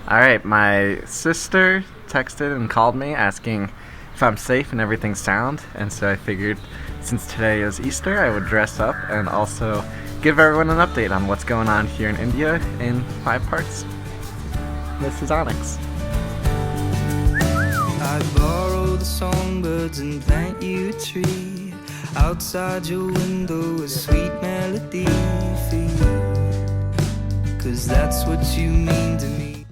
Alright, my sister texted and called me asking if I'm safe and everything's sound, and so I figured since today is Easter, I would dress up and also give everyone an update on what's going on here in India in 5 parts. This is Onyx. I'd borrow the songbirds and plant you a tree. Outside your window, a sweet melody for you, 'cause that's what you mean to me.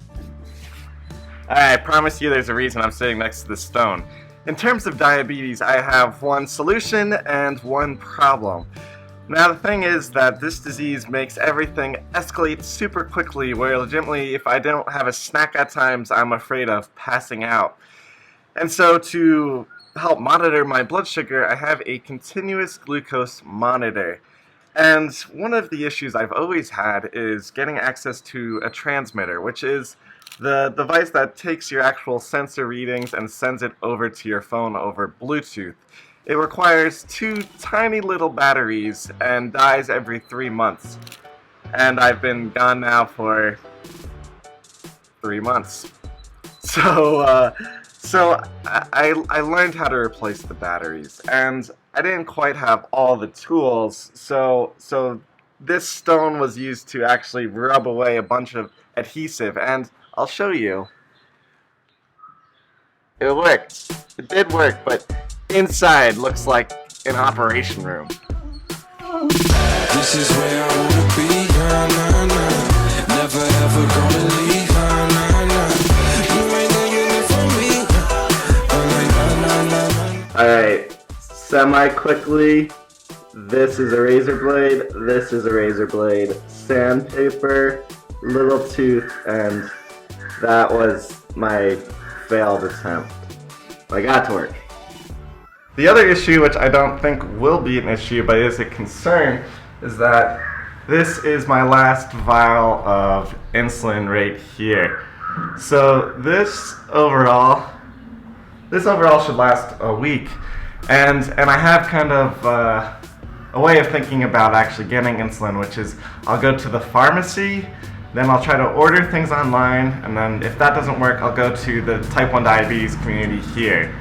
I promise you there's a reason I'm sitting next to this stone. In terms of diabetes, I have one solution and one problem. Now the thing is that this disease makes everything escalate super quickly, where legitimately if I don't have a snack at times, I'm afraid of passing out. And so to help monitor my blood sugar, I have a continuous glucose monitor. And one of the issues I've always had is getting access to a transmitter, which is the device that takes your actual sensor readings and sends it over to your phone over Bluetooth. It requires 2 tiny little batteries and dies every 3 months. And I've been gone now for 3 months. So I learned how to replace the batteries, and I didn't quite have all the tools, so this stone was used to actually rub away a bunch of adhesive, and I'll show you. It worked. It did work, but inside looks like an operation room. This is where I wanna be, nah, nah, nah. Never ever gonna leave, nah, nah, nah. You ain't know you live for me. Alright, semi-quickly, this is a razor blade, this is a razor blade, sandpaper, little tooth, and that was my failed attempt. I got to work. The other issue, which I don't think will be an issue, but is a concern, is that this is my last vial of insulin right here. So this overall should last a week, and I have kind of a way of thinking about actually getting insulin, which is I'll go to the pharmacy, then I'll try to order things online, and then if that doesn't work, I'll go to the type 1 diabetes community here.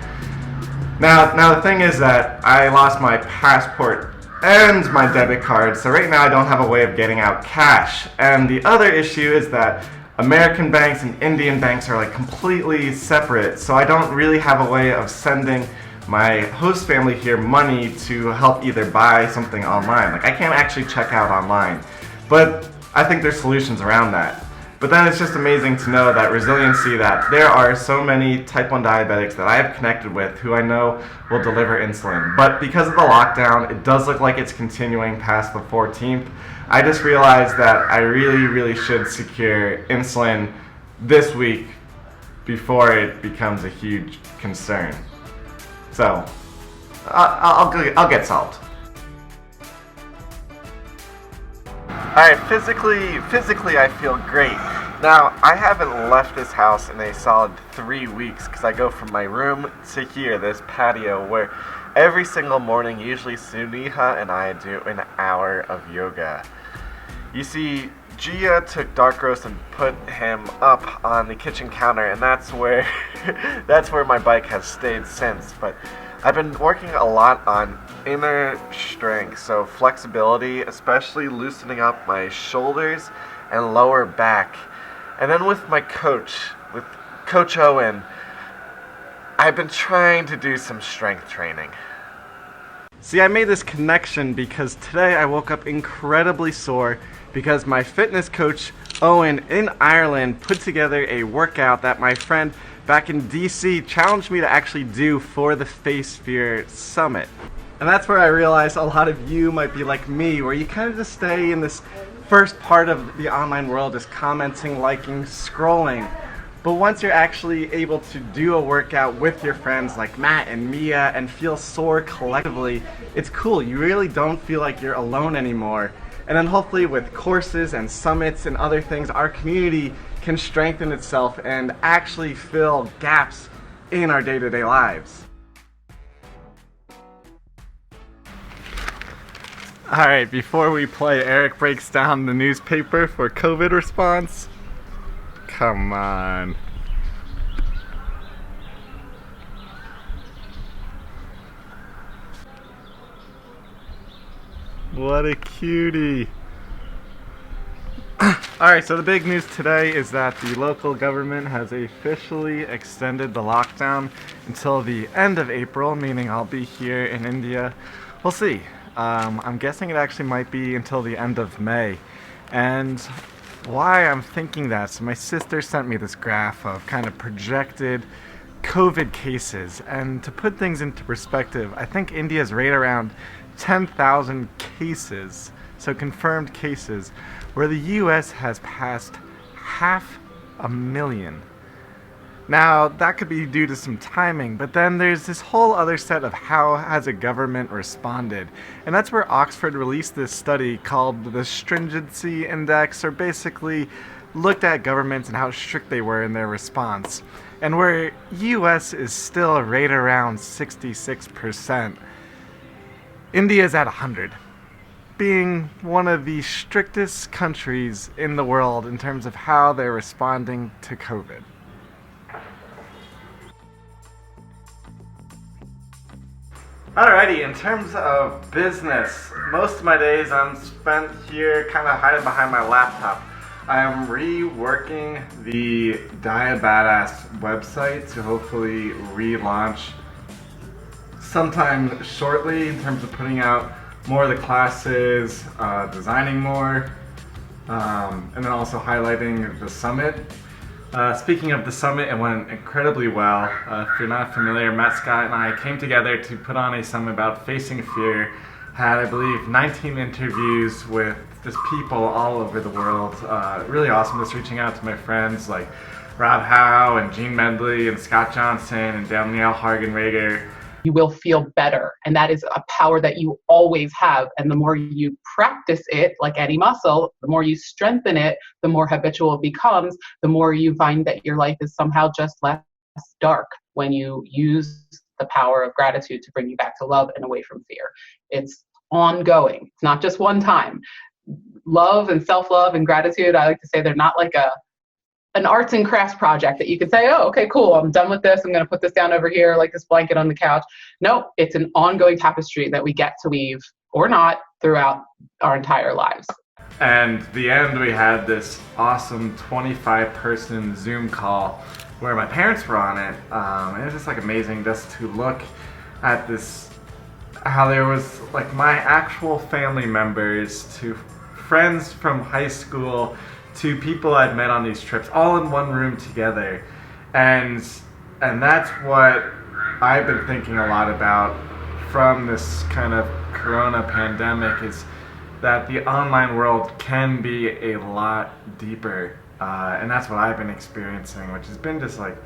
Now the thing is that I lost my passport and my debit card, so right now I don't have a way of getting out cash. And the other issue is that American banks and Indian banks are like completely separate, so I don't really have a way of sending my host family here money to help either buy something online. Like I can't actually check out online, but I think there's solutions around that. But then it's just amazing to know that resiliency, that there are so many type 1 diabetics that I have connected with who I know will deliver insulin. But because of the lockdown, it does look like it's continuing past the 14th. I just realized that I really should secure insulin this week before it becomes a huge concern. So, I'll get solved. Alright, physically I feel great. Now, I haven't left this house in a solid 3 weeks because I go from my room to here, this patio, where every single morning, usually Suniha and I do an hour of yoga. You see, Gia took dark roast and put him up on the kitchen counter, and that's where my bike has stayed since. But I've been working a lot on inner strength, so flexibility, especially loosening up my shoulders and lower back. And then with my coach, with Coach Owen, I've been trying to do some strength training. See, I made this connection because today I woke up incredibly sore because my fitness coach, Owen, in Ireland, put together a workout that my friend back in DC challenged me to actually do for the Face Fear Summit. And that's where I realized a lot of you might be like me, where you kind of just stay in this first part of the online world, just commenting, liking, scrolling. But once you're actually able to do a workout with your friends like Matt and Mia and feel sore collectively, it's cool. You really don't feel like you're alone anymore. And then hopefully with courses and summits and other things, our community can strengthen itself and actually fill gaps in our day-to-day lives. Alright, before we play, Eric breaks down the newspaper for COVID response. Come on. What a cutie. Alright, so the big news today is that the local government has officially extended the lockdown until the end of April, meaning I'll be here in India. We'll see. I'm guessing it actually might be until the end of May. And why I'm thinking that, so my sister sent me this graph of kind of projected COVID cases. And to put things into perspective, I think India's right around 10,000 cases, so confirmed cases, where the US has passed 500,000. Now, that could be due to some timing, but then there's this whole other set of how has a government responded. And that's where Oxford released this study called the Stringency Index, or basically looked at governments and how strict they were in their response. And where US is still right around 66%, India is at 100, being one of the strictest countries in the world in terms of how they're responding to COVID. Alrighty, in terms of business, most of my days I'm spent here kind of hiding behind my laptop. I am reworking the Badass website to hopefully relaunch sometime shortly in terms of putting out more of the classes, designing more, and then also highlighting the summit. Speaking of the summit, it went incredibly well. If you're not familiar, Matt Scott and I came together to put on a summit about facing fear. Had, I believe, 19 interviews with just people all over the world. Really awesome, just reaching out to my friends like Rob Howe and Gene Medley and Scott Johnson and Danielle Hargenreger. You will feel better. And that is a power that you always have. And the more you practice it, like any muscle, the more you strengthen it, the more habitual it becomes, the more you find that your life is somehow just less dark when you use the power of gratitude to bring you back to love and away from fear. It's ongoing. It's not just one time. Love and self-love and gratitude, I like to say they're not like an arts and crafts project that you could say, oh, okay, cool, I'm done with this. I'm going to put this down over here, like this blanket on the couch. No, it's an ongoing tapestry that we get to weave, or not, throughout our entire lives. And the end, we had this awesome 25-person Zoom call where my parents were on it. And it was just like amazing just to look at this, how there was like my actual family members to friends from high school to people I'd met on these trips, all in one room together. And that's what I've been thinking a lot about from this kind of corona pandemic, is that the online world can be a lot deeper. And that's what I've been experiencing, which has been just like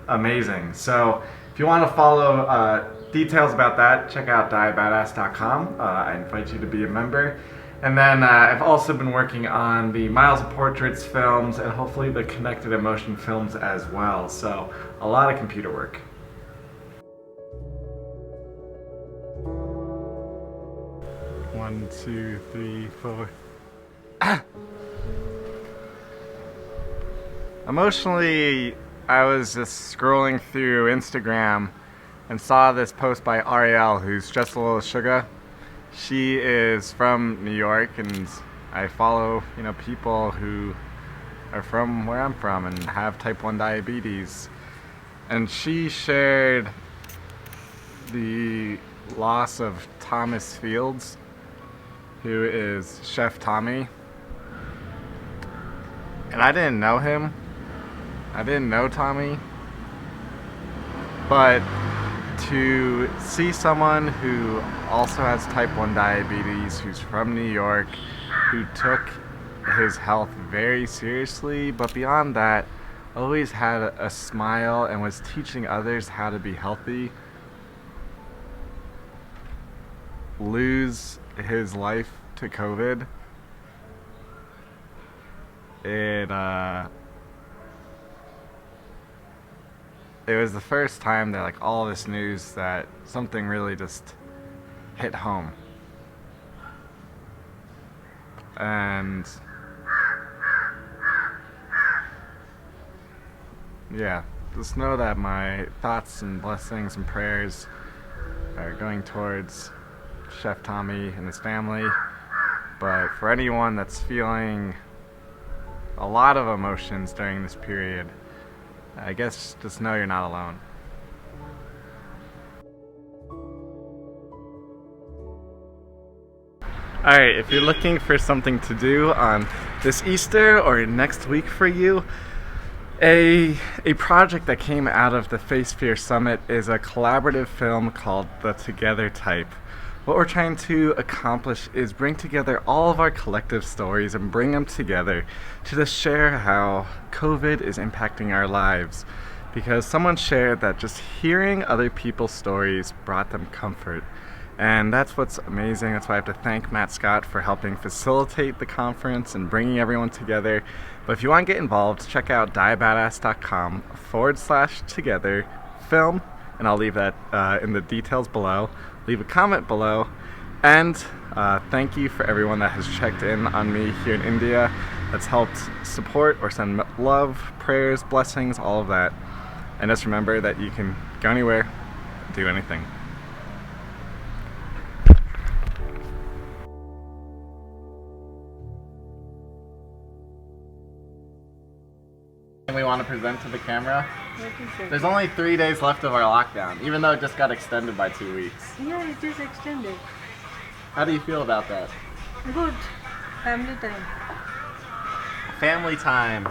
amazing. So if you want to follow details about that, check out diebadass.com. I invite you to be a member. And then I've also been working on the Miles of Portraits films and hopefully the Connected Emotion films as well. So a lot of computer work. One, two, three, four. Emotionally, I was just scrolling through Instagram and saw this post by Ariel, who's just a little sugar. She is from New York, and I follow, people who are from where I'm from and have type 1 diabetes. And she shared the loss of Thomas Fields, who is Chef Tommy. And I didn't know him. I didn't know Tommy. But to see someone who also has type 1 diabetes, who's from New York, who took his health very seriously, but beyond that, always had a smile and was teaching others how to be healthy, lose his life to COVID, it was the first time that like all this news that something really just hit home. And Yeah, just know that my thoughts and blessings and prayers are going towards Chef Tommy and his family. But for anyone that's feeling a lot of emotions during this period, I guess just know you're not alone. Alright, if you're looking for something to do on this Easter or next week for you, a project that came out of the Face Fear Summit is a collaborative film called The Together Type. What we're trying to accomplish is bring together all of our collective stories and bring them together to just share how COVID is impacting our lives. Because someone shared that just hearing other people's stories brought them comfort. And that's what's amazing. That's why I have to thank Matt Scott for helping facilitate the conference and bringing everyone together. But if you want to get involved, check out diabadass.com/together film, and I'll leave that in the details below. Leave a comment below. And thank you for everyone that has checked in on me here in India, that's helped support or send love, prayers, blessings, all of that. And just remember that you can go anywhere, do anything. We want to present to the camera. There's only 3 days left of our lockdown, even though it just got extended by 2 weeks. Yeah, it is extended. How do you feel about that? Good. Family time. Family time.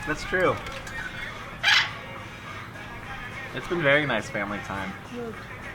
That's true. It's been very nice family time. Good.